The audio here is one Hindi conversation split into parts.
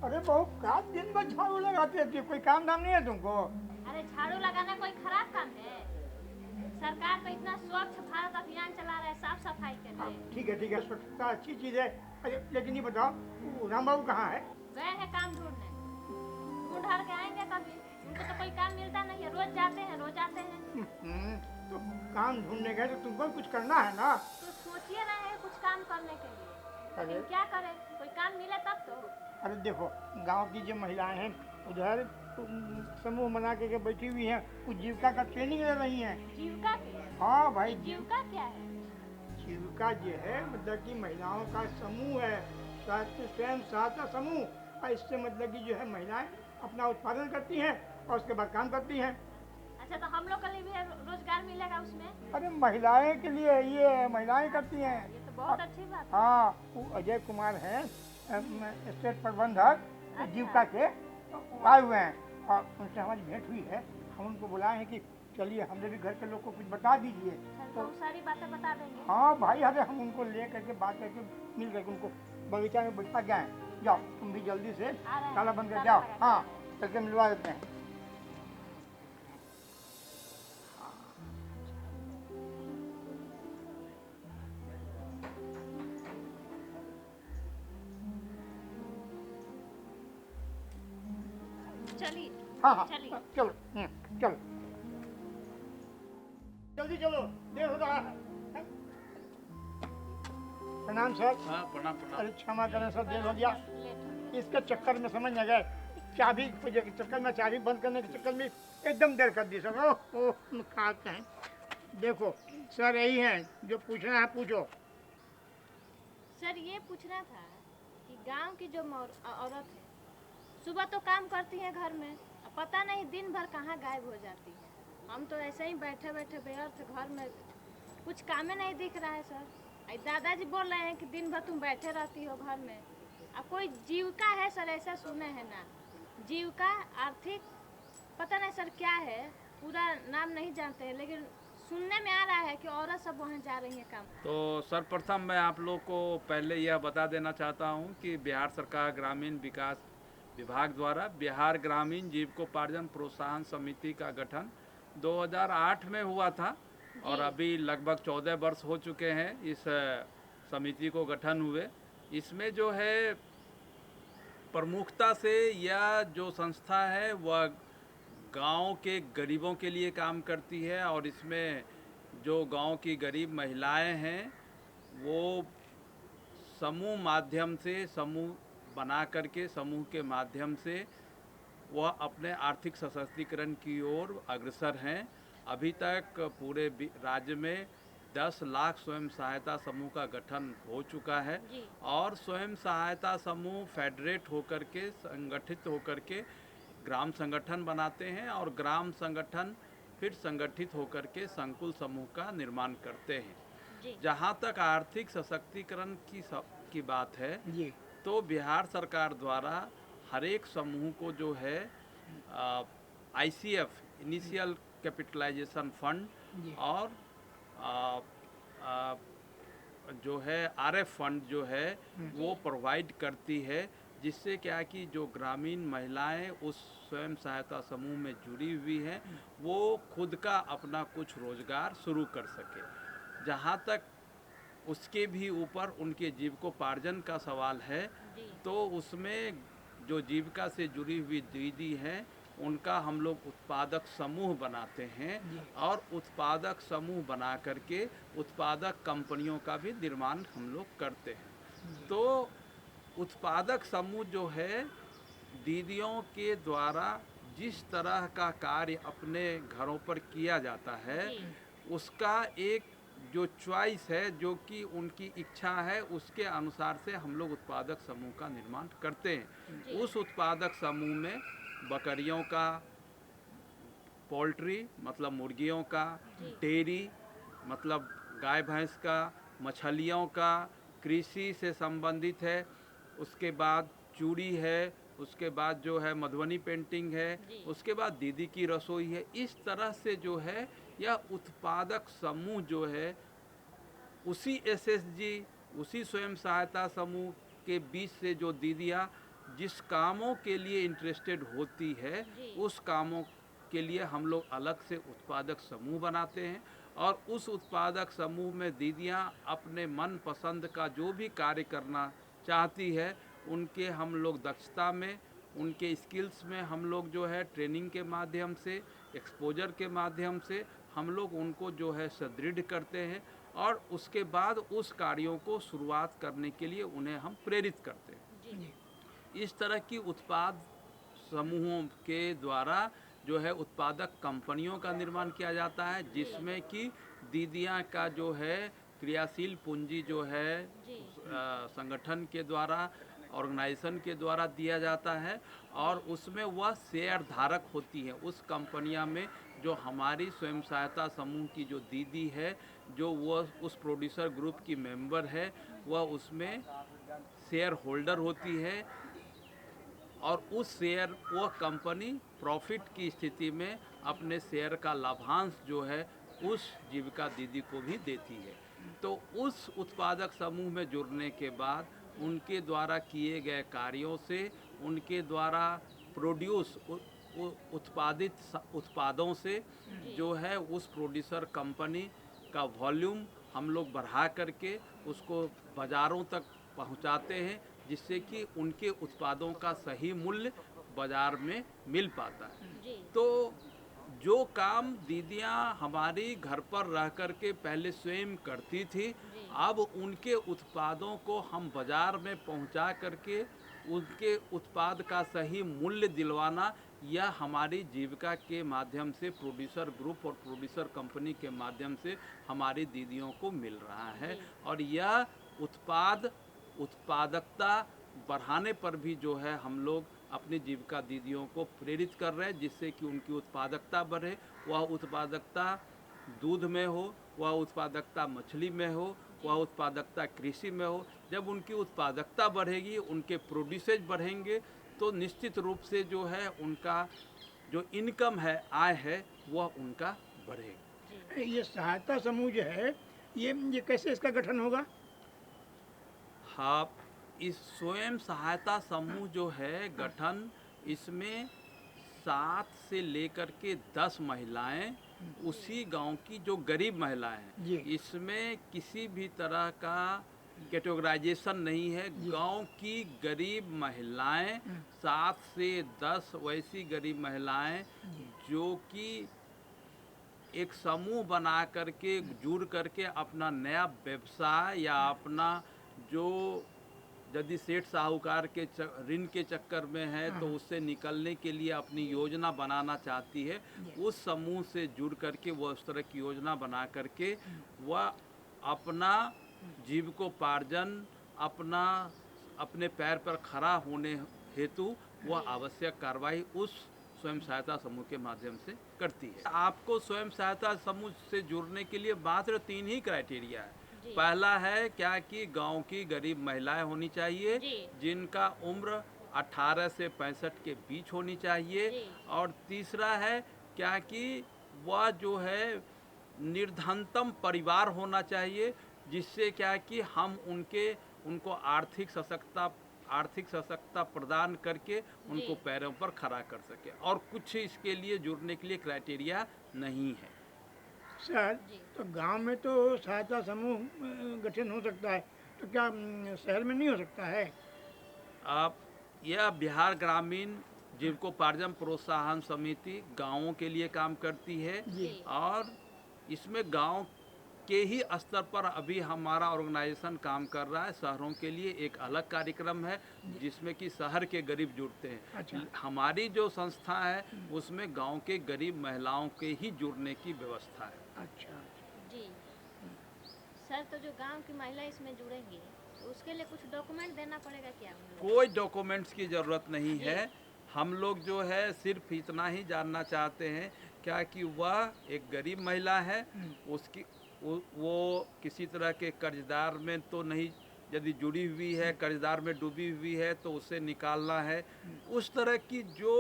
अरे बहू क्या दिन भर झाड़ू लगाते रहती हो, कोई काम धाम नहीं है तुमको? अरे झाड़ू लगाना कोई खराब काम है? सरकार तो इतना स्वच्छ भारत अभियान चला रहा है साफ सफाई के लिए। ठीक है, स्वच्छता अच्छी चीज है। अरे लेकिन ये बताओ, वो राम बाबू कहाँ है? गए हैं काम ढूंढने, ढूंढ हार के आएंगे कभी। उनको तो कोई काम मिलता नहीं है, रोज जाते हैं रोज आते हैं। तो काम ढूंढने गए तो तुमको कुछ करना है ना? तो सोचिए रहे हैं कुछ काम करने के लिए, लेकिन अरे क्या करें, कोई काम मिले तब तो। अरे देखो, गांव की जो महिलाएं हैं उधर समूह बना के बैठी हुई हैं, कुछ जीविका का ट्रेनिंग ले रही हैं। जीविका की? हाँ भाई, जीविका क्या है? जीविका जो है मतलब कि महिलाओं का समूह है, स्वयं सहायता समूह। और इससे मतलब कि जो है महिलाएं अपना उत्पादन करती हैं और उसके बाद काम करती हैं। अच्छा, तो हम लोग के लिए भी रोजगार मिलेगा उसमें? अरे महिलाएं के लिए ये महिलाएं करती हैं। ये तो बहुत अच्छी बात है। हाँ, वो अजय कुमार हैं, स्टेट प्रबंधक जीविका के, आए हुए हैं और उनसे हमारी भेंट हुई है। हम उनको बुलाए हैं कि चलिए हमने भी घर के लोग को कुछ बता दीजिए। तो सारी बातें बता देंगे। हाँ भाई, अरे हम उनको ले करके बात करके मिल करके उनको बगीचा में बैठा गए। जाओ तुम भी जल्दी से ताला बंद कर जाओ। हाँ, चल के मिलवा देते हैं। चलिए। हाँ चलिए। चलो, चलो जल्दी चलो, देर हो रहा है। प्रणाम सर। हाँ, प्रणाम प्रणाम। अरे क्षमा करें सर, देर हो गया। लेट हो इसके चक्कर में समझ न गए, चाबी के चक्कर में, चाबी बंद करने के चक्कर में एकदम देर कर दी सर। ओह क्या कहें। देखो सर, यही है जो पूछना है पूछो। सर, ये पूछना था कि गांव की जो औरत है, सुबह तो काम करती है घर में, पता नहीं दिन भर कहाँ गायब हो जाती है। हम तो ऐसे ही बैठे बैठे व्यर्थ घर में, कुछ काम नहीं दिख रहा है सर। दादाजी बोल रहे हैं कि दिन भर तुम बैठे रहती हो घर में। अब कोई जीविका है सर, ऐसा सुने हैं ना, जीविका आर्थिक, पता नहीं सर क्या है, पूरा नाम नहीं जानते हैं, लेकिन सुनने में आ रहा है कि औरत सब वहाँ जा रही है काम। तो सर्वप्रथम मैं आप लोग को पहले यह बता देना चाहता हूँ कि बिहार सरकार ग्रामीण विकास विभाग द्वारा बिहार ग्रामीण जीविकोपार्जन प्रोत्साहन समिति का गठन 2008 में हुआ था और अभी लगभग 14 वर्ष हो चुके हैं इस समिति को गठन हुए। इसमें जो है प्रमुखता से यह जो संस्था है वह गांव के गरीबों के लिए काम करती है और इसमें जो गांव की गरीब महिलाएं हैं वो समूह माध्यम से, समूह बना करके, समूह के माध्यम से वह अपने आर्थिक सशक्तिकरण की ओर अग्रसर हैं। अभी तक पूरे राज्य में 10 लाख स्वयं सहायता समूह का गठन हो चुका है और स्वयं सहायता समूह फेडरेट होकर के, संगठित होकर के ग्राम संगठन बनाते हैं और ग्राम संगठन फिर संगठित होकर के संकुल समूह का निर्माण करते हैं। जहाँ तक आर्थिक सशक्तिकरण की बात है तो बिहार सरकार द्वारा हर एक समूह को जो है ICF, इनिशियल कैपिटलाइजेशन फंड, और जो है RF फंड जो है वो प्रोवाइड करती है, जिससे क्या कि जो ग्रामीण महिलाएं उस स्वयं सहायता समूह में जुड़ी हुई हैं वो खुद का अपना कुछ रोजगार शुरू कर सके। जहाँ तक उसके भी ऊपर उनके जीविकोपार्जन का सवाल है तो उसमें जो जीविका से जुड़ी हुई दीदी हैं उनका हम लोग उत्पादक समूह बनाते हैं और उत्पादक समूह बना करके उत्पादक कंपनियों का भी निर्माण हम लोग करते हैं। तो उत्पादक समूह जो है दीदियों के द्वारा जिस तरह का कार्य अपने घरों पर किया जाता है उसका एक जो चॉइस है, जो कि उनकी इच्छा है, उसके अनुसार से हम लोग उत्पादक समूह का निर्माण करते हैं। जी। उस उत्पादक समूह में बकरियों का, पोल्ट्री मतलब मुर्गियों का, जी। डेयरी मतलब गाय भैंस का, मछलियों का, कृषि से संबंधित है, उसके बाद चूड़ी है, उसके बाद जो है मधुबनी पेंटिंग है, जी। उसके बाद दीदी की रसोई है। इस तरह से जो है यह उत्पादक समूह जो है उसी एसएसजी, उसी स्वयं सहायता समूह के बीच से जो दीदियाँ जिस कामों के लिए इंटरेस्टेड होती है, जी। उस कामों के लिए हम लोग अलग से उत्पादक समूह बनाते हैं और उस उत्पादक समूह में दीदियाँ अपने मन पसंद का जो भी कार्य करना चाहती है, उनके हम लोग दक्षता में, उनके स्किल्स में हम लोग जो है ट्रेनिंग के माध्यम से, एक्सपोजर के माध्यम से हम लोग उनको जो है सुदृढ़ करते हैं और उसके बाद उस कार्यों को शुरुआत करने के लिए उन्हें हम प्रेरित करते हैं। जी। इस तरह की उत्पाद समूहों के द्वारा जो है उत्पादक कंपनियों का निर्माण किया जाता है, जिसमें कि दीदियाँ का जो है क्रियाशील पूंजी जो है जी। संगठन के द्वारा, ऑर्गेनाइजेशन के द्वारा दिया जाता है और उसमें वह शेयर धारक होती है उस कंपनियां में। जो हमारी स्वयं सहायता समूह की जो दीदी है, जो वह उस प्रोड्यूसर ग्रुप की मेंबर है, वह उसमें शेयर होल्डर होती है और उस शेयर वो कंपनी प्रॉफिट की स्थिति में अपने शेयर का लाभांश जो है उस जीविका दीदी को भी देती है। तो उस उत्पादक समूह में जुड़ने के बाद उनके द्वारा किए गए कार्यों से, उनके द्वारा प्रोड्यूस उत्पादित उत्पादों से जो है उस प्रोड्यूसर कंपनी का वॉल्यूम हम लोग बढ़ा करके उसको बाज़ारों तक पहुंचाते हैं, जिससे कि उनके उत्पादों का सही मूल्य बाज़ार में मिल पाता है। जी। तो जो काम दीदियाँ हमारी घर पर रह कर के पहले स्वयं करती थी, अब उनके उत्पादों को हम बाज़ार में पहुंचा करके उनके उत्पाद का सही मूल्य दिलवाना, यह हमारी जीविका के माध्यम से, प्रोड्यूसर ग्रुप और प्रोड्यूसर कंपनी के माध्यम से हमारी दीदियों को मिल रहा है। और यह उत्पादकता बढ़ाने पर भी जो है हम लोग अपनी जीविका दीदियों को प्रेरित कर रहे हैं, जिससे कि उनकी उत्पादकता बढ़े। वह उत्पादकता दूध में हो, वह उत्पादकता मछली में हो, वह उत्पादकता कृषि में हो। जब उनकी उत्पादकता बढ़ेगी, उनके प्रोड्यूसेज बढ़ेंगे, तो निश्चित रूप से जो है उनका जो इनकम है, आय है, वह उनका बढ़ेगा। ये सहायता समूह जो है ये कैसे इसका गठन होगा? हाँ, इस स्वयं सहायता समूह जो है गठन, इसमें 7 से लेकर के 10 महिलाएं, उसी गांव की जो गरीब महिलाएं जी। हैं, इसमें किसी भी तरह का कैटेगराइजेशन नहीं है। गांव की गरीब महिलाएं, 7 से 10 वैसी गरीब महिलाएं जो कि एक समूह बना करके, जुड़ करके अपना नया व्यवसाय या अपना जो, यदि सेठ साहूकार के ऋण के चक्कर में है तो उससे निकलने के लिए अपनी योजना बनाना चाहती है, उस समूह से जुड़ करके वह उस तरह की योजना बना करके वह अपना जीविकोपार्जन, अपने पैर पर खड़ा होने हेतु वह आवश्यक कार्रवाई उस स्वयं सहायता समूह के माध्यम से करती है। आपको स्वयं सहायता समूह से जुड़ने के लिए मात्र 3 ही क्राइटेरिया है। पहला है क्या कि गांव की गरीब महिलाएं होनी चाहिए, जिनका उम्र 18 से 65 के बीच होनी चाहिए। और तीसरा है क्या कि वह जो है निर्धनतम परिवार होना चाहिए, जिससे क्या कि हम उनको आर्थिक सशक्तता प्रदान करके उनको पैरों पर खड़ा कर सके। और कुछ इसके लिए जुड़ने के लिए क्राइटेरिया नहीं है। सर, तो गांव में तो सहायता समूह गठन हो सकता है, तो क्या शहर में नहीं हो सकता है? आप यह बिहार ग्रामीण जीविकोपार्जन प्रोत्साहन समिति गांवों के लिए काम करती है और इसमें गांव के ही स्तर पर अभी हमारा ऑर्गेनाइजेशन काम कर रहा है। शहरों के लिए एक अलग कार्यक्रम है जिसमें कि शहर के गरीब जुड़ते हैं। अच्छा। हमारी जो संस्था है उसमें गांव के गरीब महिलाओं के ही जुड़ने की व्यवस्था है। अच्छा। जी। सर तो जो गांव की महिला इसमें जुड़ेंगी तो उसके लिए कुछ डॉक्यूमेंट देना पड़ेगा क्या उन लोगों कोई डॉक्यूमेंट्स की ज़रूरत नहीं जी। है। हम लोग जो है सिर्फ इतना ही जानना चाहते हैं क्या कि वह एक गरीब महिला है, उसकी वो किसी तरह के कर्जदार में तो नहीं, यदि जुड़ी हुई है कर्जदार में डूबी हुई है तो उसे निकालना है। उस तरह की जो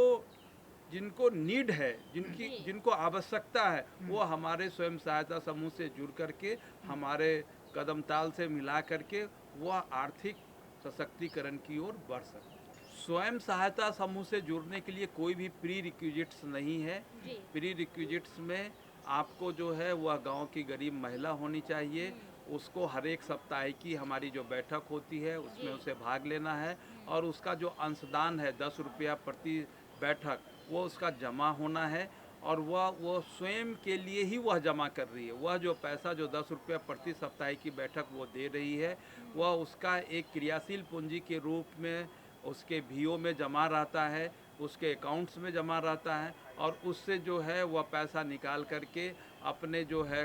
जिनको नीड है, जी। जिनको आवश्यकता है, वो हमारे स्वयं सहायता समूह से जुड़ करके हमारे कदम ताल से मिला करके वह आर्थिक सशक्तिकरण की ओर बढ़ सकते हैं। स्वयं सहायता समूह से जुड़ने के लिए कोई भी प्री रिक्विजिट्स नहीं है। जी। प्री रिक्विजिट्स में आपको जो है वह गांव की गरीब महिला होनी चाहिए, उसको हर एक सप्ताह की हमारी जो बैठक होती है उसमें जी। उसे भाग लेना है और उसका जो अंशदान है 10 रुपया प्रति बैठक वो उसका जमा होना है और वह स्वयं के लिए ही वह जमा कर रही है। वह जो पैसा जो 10 रुपया प्रति सप्ताह की बैठक वो दे रही है वह उसका एक क्रियाशील पूंजी के रूप में उसके भीओ में जमा रहता है, उसके अकाउंट्स में जमा रहता है और उससे जो है वह पैसा निकाल करके अपने जो है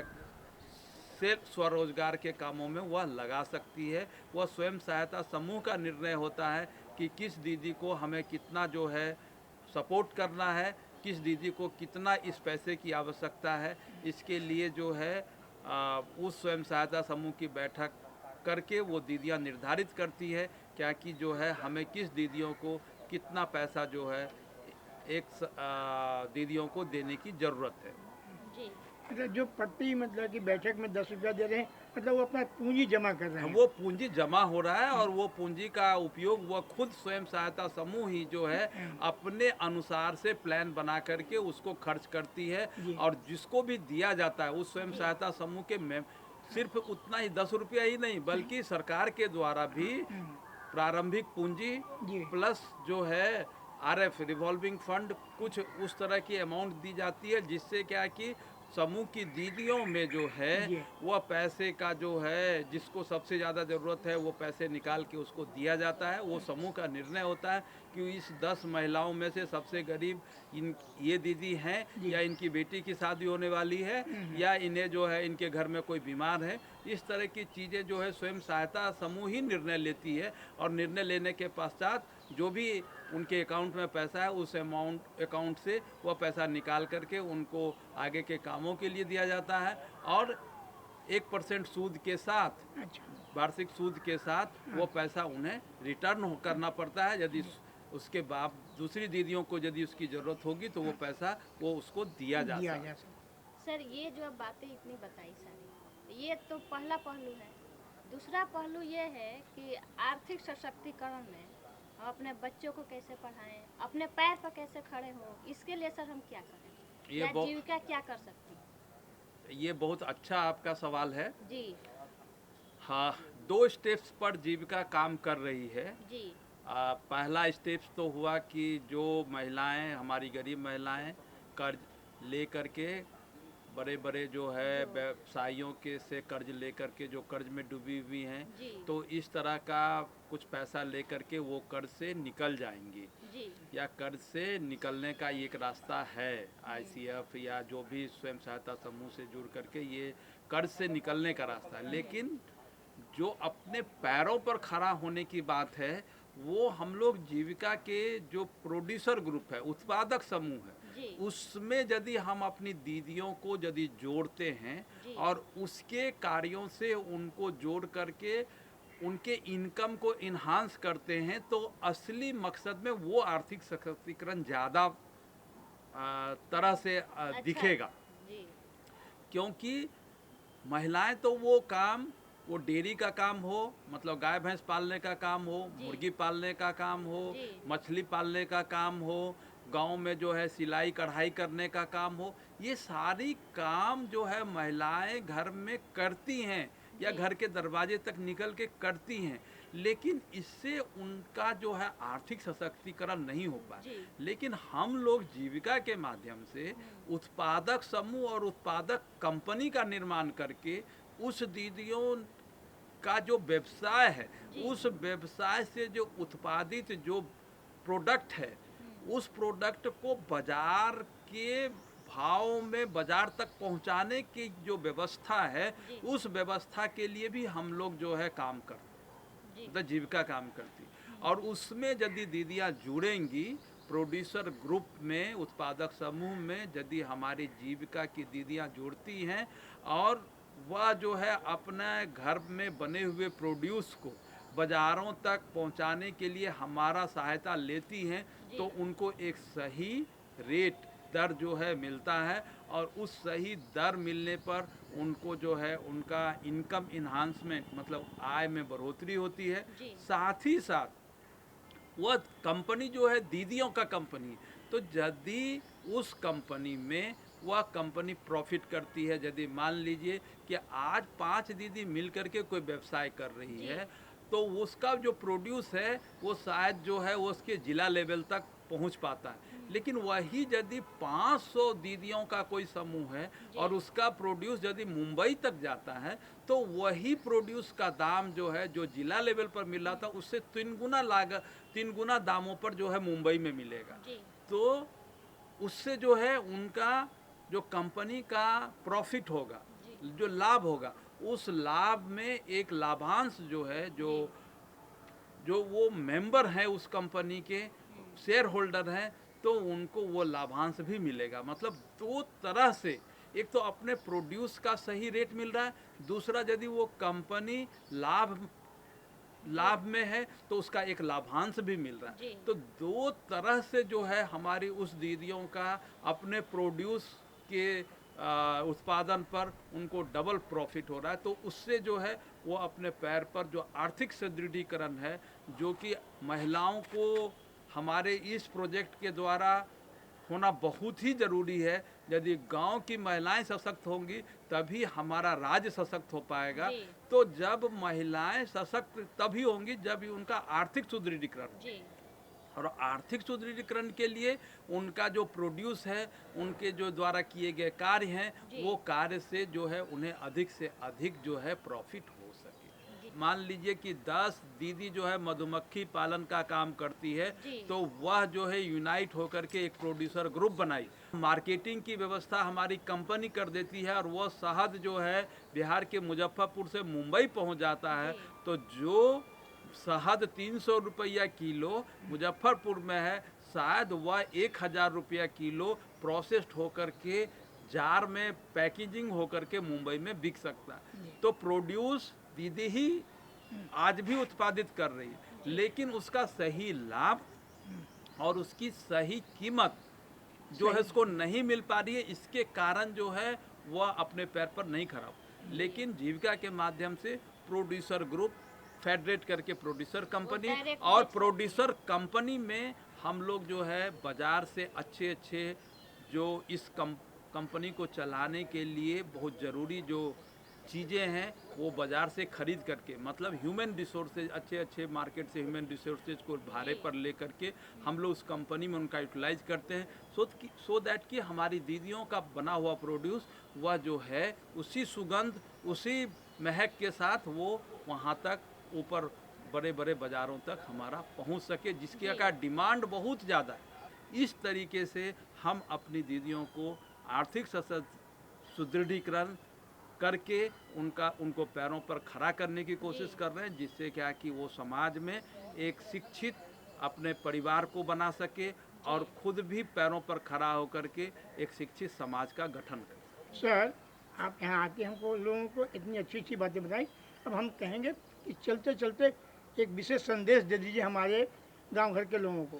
सिर्फ स्वरोजगार के कामों में वह लगा सकती है। वह स्वयं सहायता समूह का निर्णय होता है कि किस दीदी को हमें कितना जो है सपोर्ट करना है, किस दीदी को कितना इस पैसे की आवश्यकता है। इसके लिए जो है उस स्वयं सहायता समूह की बैठक करके वो दीदियाँ निर्धारित करती है क्या कि जो है हमें किस दीदियों को कितना पैसा जो है दीदियों को देने की ज़रूरत है। जी। मतलब जो प्रति मतलब कि बैठक में 10 रुपया दे रहे हैं, मतलब वो अपना पूंजी जमा कर रहे हैं। वो पूंजी जमा हो रहा है और वो पूंजी का उपयोग वह खुद स्वयं सहायता समूह ही जो है अपने अनुसार से प्लान बना करके उसको खर्च करती है जी। और जिसको भी दिया जाता है उस स्वयं सहायता समूह के में सिर्फ उतना ही 10 रुपया ही नहीं बल्कि सरकार के द्वारा भी प्रारंभिक पूंजी जी। प्लस जो है आरएफ रिवॉल्विंग फंड कुछ उस तरह की अमाउंट दी जाती है जिससे क्या है कि समूह की दीदियों में जो है जी। वह पैसे का जो है जिसको सबसे ज़्यादा ज़रूरत है वो पैसे निकाल के उसको दिया जाता है। वो समूह का निर्णय होता है कि इस 10 महिलाओं में से सबसे गरीब ये दीदी हैं या इनकी बेटी की शादी होने वाली है या इन्हें जो है इनके घर में कोई बीमार है। इस तरह की चीज़ें जो है स्वयं सहायता समूह ही निर्णय लेती है और निर्णय लेने के पश्चात जो भी उनके अकाउंट में पैसा है उस अकाउंट से वह पैसा निकाल करके उनको आगे के कामों के लिए दिया जाता है और 1% सूद के साथ अच्छा। वार्षिक सूद के साथ वो पैसा उन्हें रिटर्न करना पड़ता है। यदि उसके बाद दूसरी दीदियों को यदि उसकी ज़रूरत होगी तो वो पैसा वो उसको दिया जा दिया सकता जा है। सकता। सर ये जो अब बातें इतनी बताई सारी ये तो पहला पहलू है। दूसरा पहलू ये है कि आर्थिक सशक्तिकरण में हम अपने बच्चों को कैसे पढ़ाएं, अपने पैर पर कैसे खड़े हों, इसके लिए सर हम क्या करें ये या बहुत- जीविका क्या कर सकती है? ये बहुत अच्छा आपका सवाल है। जी। हाँ, 2 स्टेप्स पर जीविका काम कर रही है। जी। पहला स्टेप्स तो हुआ कि जो महिलाएं हमारी गरीब महिलाएं कर्ज ले करके बड़े बड़े जो है व्यवसायियों के से कर्ज ले करके जो कर्ज में डूबी हुई हैं जी। तो इस तरह का कुछ पैसा ले करके वो कर्ज से निकल जाएंगी जी। या कर्ज से निकलने का एक रास्ता है। आईसीएफ या जो भी स्वयं सहायता समूह से जुड़ करके ये कर्ज से निकलने का रास्ता है। लेकिन जो अपने पैरों पर खड़ा होने की बात है वो हम लोग जीविका के जो प्रोड्यूसर ग्रुप है उत्पादक समूह है जी। उसमें यदि हम अपनी दीदियों को यदि जोड़ते हैं जी। और उसके कार्यों से उनको जोड़ करके उनके इनकम को इन्हांस करते हैं तो असली मकसद में वो आर्थिक सशक्तिकरण ज़्यादा तरह से अच्छा। दिखेगा। जी। क्योंकि महिलाएं तो वो काम वो डेयरी का काम हो मतलब गाय भैंस पालने का काम हो, जी। मुर्गी पालने का काम हो, जी। मछली पालने का काम हो, गांव में जो है सिलाई कढ़ाई करने का काम हो, ये सारी काम जो है महिलाएं घर में करती हैं या जी। घर के दरवाजे तक निकल के करती हैं। लेकिन इससे उनका जो है आर्थिक सशक्तिकरण नहीं हो पाए। जी। लेकिन हम लोग जीविका के माध्यम से उत्पादक समूह और उत्पादक कंपनी का निर्माण करके उस दीदियों का जो व्यवसाय है जी। उस व्यवसाय से जो उत्पादित जो प्रोडक्ट है उस प्रोडक्ट को बाजार के भाव में बाजार तक पहुंचाने की जो व्यवस्था है, जी। उस व्यवस्था के लिए भी हम लोग जो है काम करते हैं, जी मतलब जीविका काम करती। और उसमें यदि दीदियाँ जुड़ेंगी प्रोड्यूसर ग्रुप में, उत्पादक समूह में, यदि हमारी जीविका की दीदियाँ जुड़ती हैं और वह जो है अपने घर में बने हुए प्रोड्यूस को बाज़ारों तक पहुंचाने के लिए हमारा सहायता लेती हैं, जी। तो उनको एक सही रेट दर जो है मिलता है, और उस सही दर मिलने पर उनको जो है उनका इनकम इन्हांसमेंट, मतलब आय में बढ़ोतरी होती है। जी। साथ ही साथ वह कंपनी जो है दीदियों का कंपनी है, तो यदि उस कंपनी में वह कंपनी प्रॉफिट करती है, यदि मान लीजिए कि आज 5 दीदी मिल करके कोई व्यवसाय कर रही जी। है, तो उसका जो प्रोड्यूस है वो शायद जो है वो उसके जिला लेवल तक पहुंच पाता है। लेकिन वही यदि 500 दीदियों का कोई समूह है जी। और उसका प्रोड्यूस यदि मुंबई तक जाता है, तो वही प्रोड्यूस का दाम जो है जो जिला लेवल पर मिल रहा था उससे 3 गुना दामों पर जो है मुंबई में मिलेगा। जी। तो उससे जो है उनका जो कंपनी का प्रॉफिट होगा, जी। जो लाभ होगा, उस लाभ में एक लाभांश जो है, जो वो मेंबर हैं उस कंपनी के, शेयर होल्डर हैं, तो उनको वो लाभांश भी मिलेगा। मतलब दो तरह से, एक तो अपने प्रोड्यूस का सही रेट मिल रहा है, दूसरा यदि वो कंपनी लाभ में है तो उसका एक लाभांश भी मिल रहा जी। है। तो दो तरह से जो है हमारी उस दीदियों का अपने प्रोड्यूस के उत्पादन पर उनको डबल प्रॉफिट हो रहा है। तो उससे जो है वो अपने पैर पर जो आर्थिक सुदृढ़ीकरण है, जो कि महिलाओं को हमारे इस प्रोजेक्ट के द्वारा होना बहुत ही ज़रूरी है। यदि गांव की महिलाएं सशक्त होंगी तभी हमारा राज्य सशक्त हो पाएगा। जी। तो जब महिलाएं सशक्त तभी होंगी जब उनका आर्थिक सुदृढ़ीकरण हो। जी। और आर्थिक सुदृढ़ीकरण के लिए उनका जो प्रोड्यूस है, उनके जो द्वारा किए गए कार्य हैं, जी। वो कार्य से जो है उन्हें अधिक से अधिक जो है प्रॉफिट हो सके। जी। मान लीजिए कि 10 दीदी जो है मधुमक्खी पालन का काम करती है, जी। तो वह जो है यूनाइट होकर के एक प्रोड्यूसर ग्रुप बनाई, मार्केटिंग की व्यवस्था हमारी कंपनी कर देती है, और वह शहद जो है बिहार के मुजफ्फरपुर से मुंबई पहुंच जाता है। जी। तो जो शहद 300 रुपया किलो मुजफ्फरपुर में है, शायद वह 1000 रुपया किलो प्रोसेस्ड होकर के जार में पैकेजिंग होकर के मुंबई में बिक सकता है। तो प्रोड्यूस दीदी ही आज भी उत्पादित कर रही है, लेकिन उसका सही लाभ और उसकी सही कीमत जो है उसको नहीं मिल पा रही है। इसके कारण जो है वह अपने पैर पर नहीं खड़ा हो। लेकिन जीविका के माध्यम से प्रोड्यूसर ग्रुप फेडरेट करके प्रोड्यूसर कंपनी, direct और बेच प्रोड्यूसर कंपनी में हम लोग जो है बाजार से अच्छे अच्छे जो इस कंपनी को चलाने के लिए बहुत ज़रूरी जो चीज़ें हैं वो बाज़ार से खरीद करके, मतलब ह्यूमन रिसोर्सेज, अच्छे अच्छे मार्केट से ह्यूमन रिसोर्सेज को भाड़े पर ले करके हम लोग उस कंपनी में उनका यूटिलाइज करते हैं, सो दैट कि हमारी दीदियों का बना हुआ प्रोड्यूस वह जो है उसी सुगंध, उसी महक के साथ वो वहाँ तक ऊपर बड़े बड़े बाज़ारों तक हमारा पहुँच सके, जिसके का डिमांड बहुत ज़्यादा है। इस तरीके से हम अपनी दीदियों को आर्थिक सुदृढ़ीकरण करके उनको पैरों पर खड़ा करने की कोशिश कर रहे हैं, जिससे क्या कि वो समाज में एक शिक्षित अपने परिवार को बना सके और खुद भी पैरों पर खड़ा होकर के एक शिक्षित समाज का गठन करे। सर, आप यहाँ आके हमको लोगों को इतनी अच्छी अच्छी बातें बताई। अब हम कहेंगे कि चलते चलते एक विशेष संदेश दे दीजिए हमारे गांव घर के लोगों को।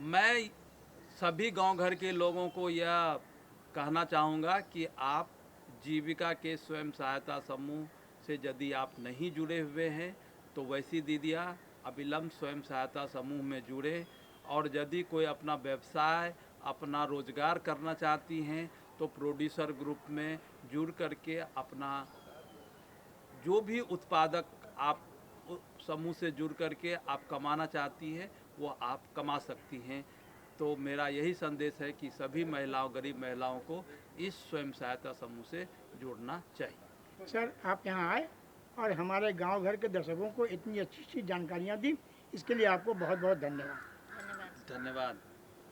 मैं सभी गांव घर के लोगों को यह कहना चाहूँगा कि आप जीविका के स्वयं सहायता समूह से यदि आप नहीं जुड़े हुए हैं तो वैसी दीदियाँ अविलंब स्वयं सहायता समूह में जुड़े, और यदि कोई अपना व्यवसाय, अपना रोजगार करना चाहती हैं तो प्रोड्यूसर ग्रुप में जुड़ करके अपना जो भी उत्पादक आप समूह से जुड़ करके आप कमाना चाहती हैं वो आप कमा सकती हैं। तो मेरा यही संदेश है कि सभी महिलाओं, गरीब महिलाओं को इस स्वयं सहायता समूह से जुड़ना चाहिए। सर, आप यहाँ आए और हमारे गांव घर के दर्शकों को इतनी अच्छी अच्छी जानकारियाँ दी, इसके लिए आपको बहुत बहुत धन्यवाद। धन्यवाद।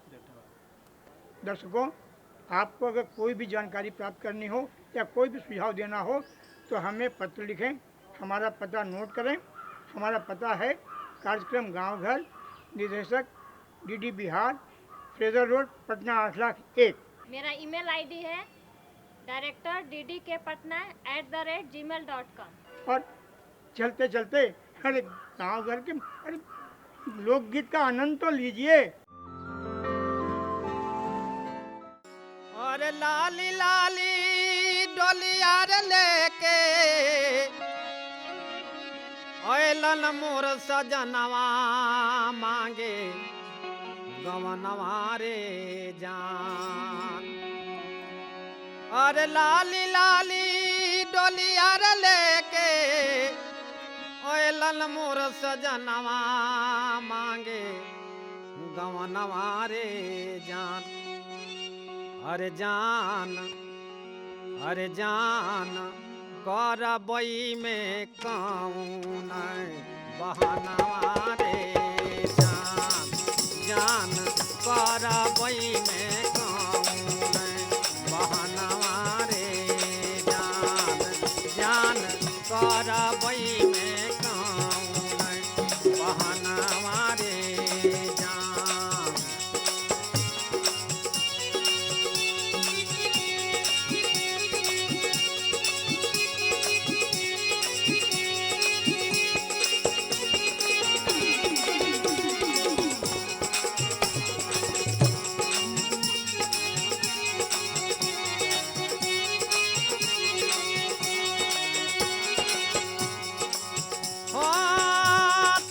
धन्यवाद। दर्शकों, आपको अगर कोई भी जानकारी प्राप्त करनी हो या कोई भी सुझाव देना हो तो हमें पत्र लिखें। हमारा पता नोट करें। हमारा पता है कार्यक्रम गांव घर, निदेशक DD Bihar, Fraser road, Patna 8,01,000। मेरा ईमेल आईडी है director@gmail.com। और चलते चलते अरे गांव घर के अरे लोकगीत का आनंद तो लीजिए। और लाली लाली डोलिया रे लेके ओलन मोर सजनवा मांगे गवनवा रे जान। और लाली लाली डोलिया रे लेके ओलन मोर सजनवा मांगे गवनवा रे जान। अरे जान करबई में कौन बहनवा रे जान। जान करबई में कौन बहनवा रे जान। जान करबई में कौन बहनवा रे जान।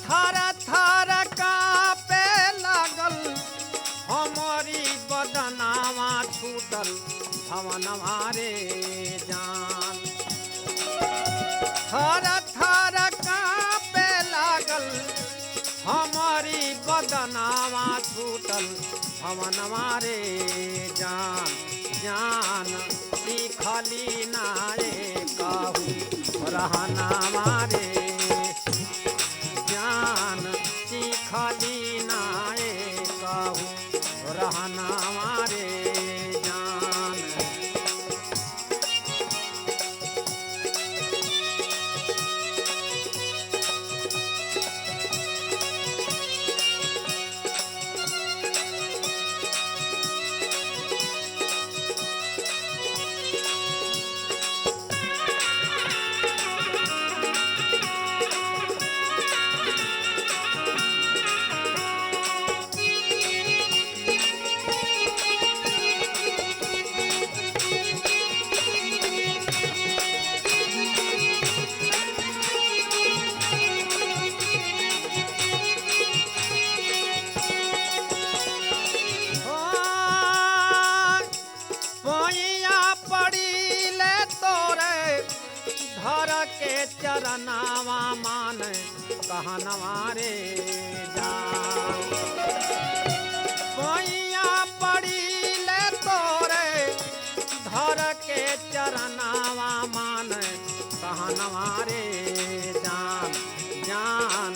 थर थर कांपे लागल हमारी बदनावा छूटल भवनवा रे जान। थर थर कांपे लागल हमारी बदनावा छूटल भवनवा रे जान। जान सीखली नारे कहू रहनवा रे जान। सीखली नारे कहू रहनवा रे जान। पैया पड़ी ले तोरे धर के चरनावा मान कहनवा रे जान। पैया पड़ी ले तोरे धर के चरनावा मान कहनवा रे जान। जान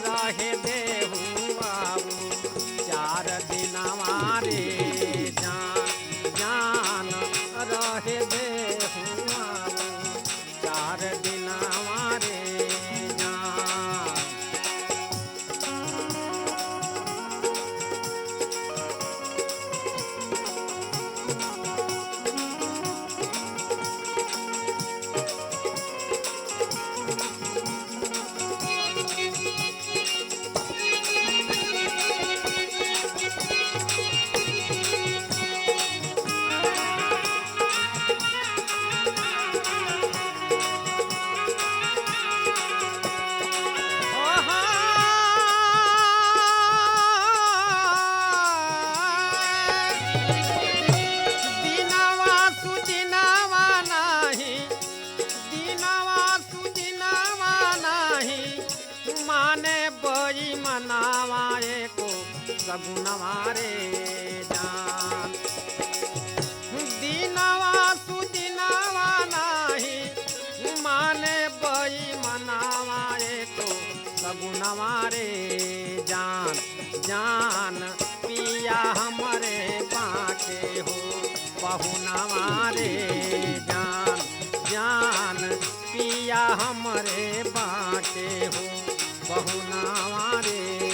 रहे देहू बाबू 4 दिनवा रे जान। जान रहे देहू बाबू 4 दिनवा रे जान। सगुनवा रे जान। दीनवा सुदिनवा नाही माने बई मनावा तो सगुनवा रे जान। जान पिया हमरे बाके हो रे जान जान पिया हमरे बाटे हो बहुनावा रे